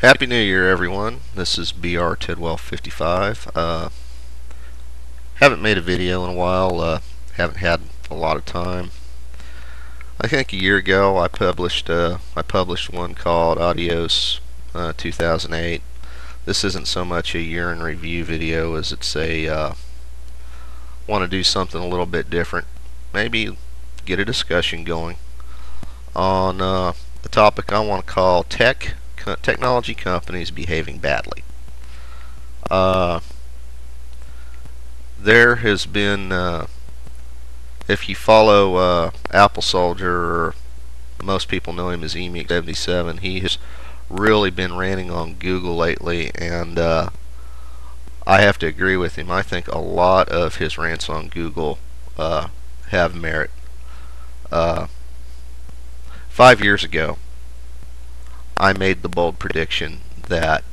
Happy New Year, everyone. This is BR Tidwell 55. Haven't made a video in a while. Haven't had a lot of time. I think a year ago I published one called Adios 2008. This isn't so much a year in review video as it's a want to do something a little bit different. Maybe get a discussion going on the topic I want to call technology companies behaving badly. Uh, there has been, if you follow Apple Soldier, or most people know him as EMEX77, he has really been ranting on Google lately, and I have to agree with him. I think a lot of his rants on Google have merit. Uh, 5 years ago, I made the bold prediction that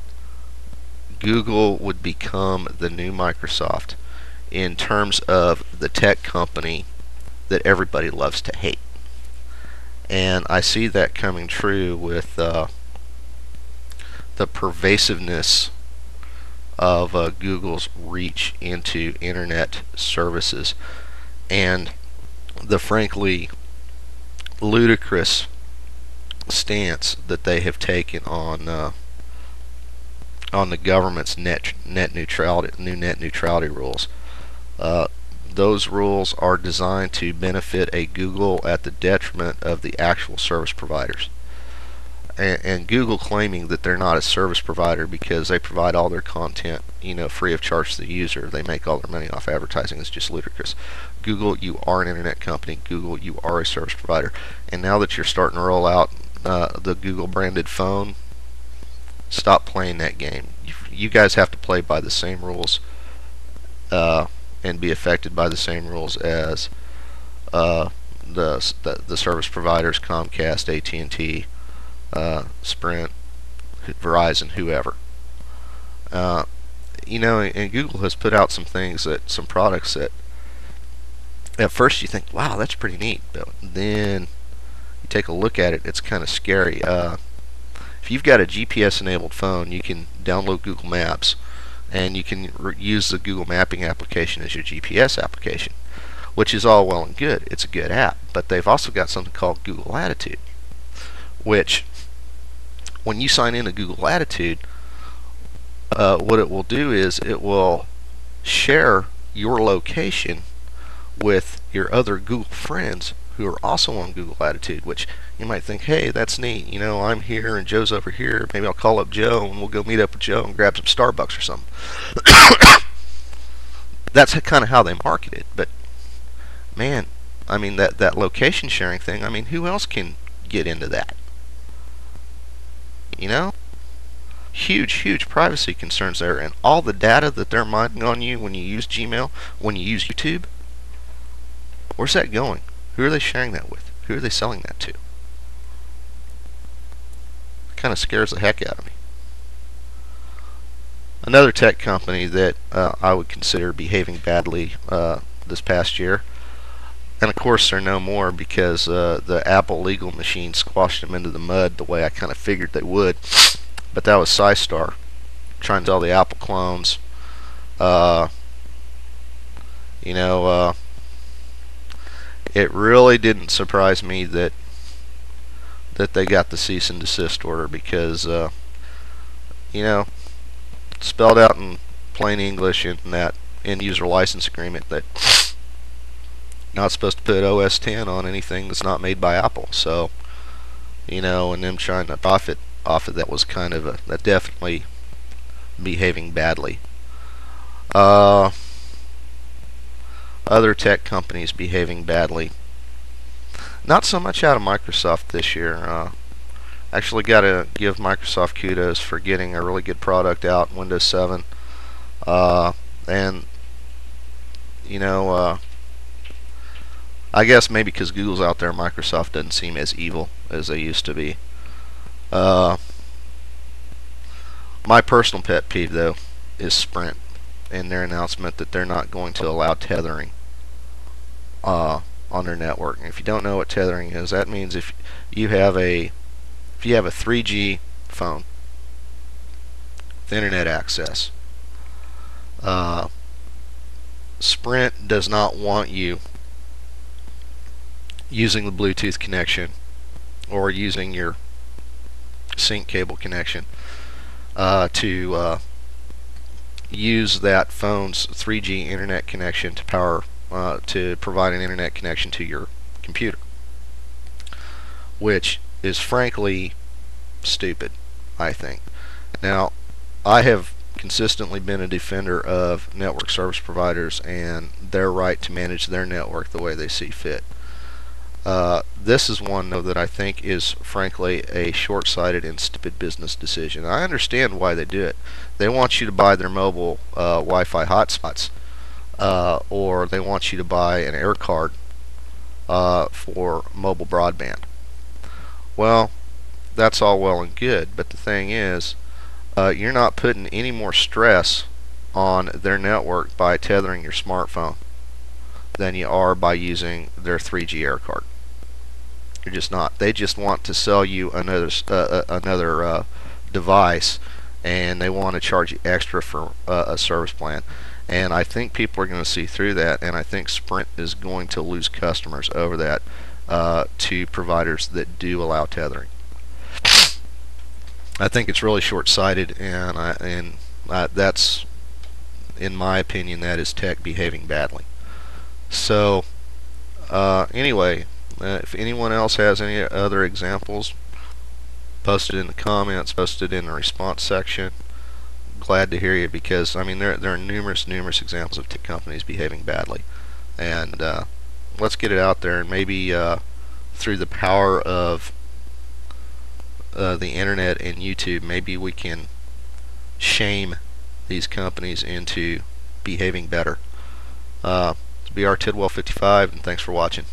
Google would become the new Microsoft in terms of the tech company that everybody loves to hate. And I see that coming true with the pervasiveness of Google's reach into internet services and the frankly ludicrous stance that they have taken on the government's net neutrality rules. Those rules are designed to benefit a Google at the detriment of the actual service providers. And Google claiming that they're not a service provider because they provide all their content, free of charge to the user. They make all their money off advertising. Is just ludicrous. Google, you are an internet company. Google, you are a service provider. And now that you're starting to roll out the Google branded phone, stop playing that game. You guys have to play by the same rules and be affected by the same rules as the service providers, Comcast, AT&T, Sprint, Verizon, whoever. And Google has put out some products that at first you think, wow, that's pretty neat, but then you take a look at it, it's kind of scary. If you've got a GPS enabled phone, you can download Google Maps and you can use the Google Mapping application as your GPS application, which is all well and good. It's a good app, but they've also got something called Google Latitude, which when you sign into Google Latitude, what it will do is it will share your location with your other Google friends who are also on Google Latitude, which you might think, hey, that's neat. I'm here and Joe's over here. Maybe I'll call up Joe and we'll go meet up with Joe and grab some Starbucks or something. That's kind of how they market it. But man, that location sharing thing, who else can get into that? Huge privacy concerns there, and all the data that they're mining on you when you use Gmail, when you use YouTube, where's that going? Who are they sharing that with? Who are they selling that to? Kind of scares the heck out of me. Another tech company that I would consider behaving badly this past year, and of course they're no more because the Apple legal machine squashed them into the mud the way I kind of figured they would, but that was SciStar, trying to sell the Apple clones. It really didn't surprise me that they got the cease and desist order because spelled out in plain English in that end user license agreement that not supposed to put OS 10 on anything that's not made by Apple. So and them trying to profit off of that was kind of that definitely behaving badly. Other tech companies behaving badly. Not so much out of Microsoft this year. Actually got to give Microsoft kudos for getting a really good product out, Windows 7. And I guess maybe because Google's out there, Microsoft doesn't seem as evil as they used to be. My personal pet peeve, though, is Sprint and their announcement that they're not going to allow tethering on their network. And if you don't know what tethering is, that means if you have a 3G phone with internet access. Uh, Sprint does not want you using the Bluetooth connection or using your sync cable connection to use that phone's 3G internet connection to power to provide an internet connection to your computer, which is frankly stupid, I think. Now, I have consistently been a defender of network service providers and their right to manage their network the way they see fit. This is one, though, that I think is frankly a short-sighted and stupid business decision. I understand why they do it. They want you to buy their mobile Wi-Fi hotspots, or they want you to buy an air card for mobile broadband. Well, that's all well and good, but the thing is, you're not putting any more stress on their network by tethering your smartphone than you are by using their 3G air card. You're just not. They just want to sell you another device, and they want to charge you extra for a service plan. And I think people are going to see through that, and I think Sprint is going to lose customers over that to providers that do allow tethering. I think it's really short-sighted, and that's, in my opinion, that is tech behaving badly. So anyway, if anyone else has any other examples, post it in the comments, post it in the response section. Glad to hear you, because I mean there are numerous examples of tech companies behaving badly, and let's get it out there, and maybe through the power of the internet and YouTube, maybe we can shame these companies into behaving better. It's BR Tidwell 55, and thanks for watching.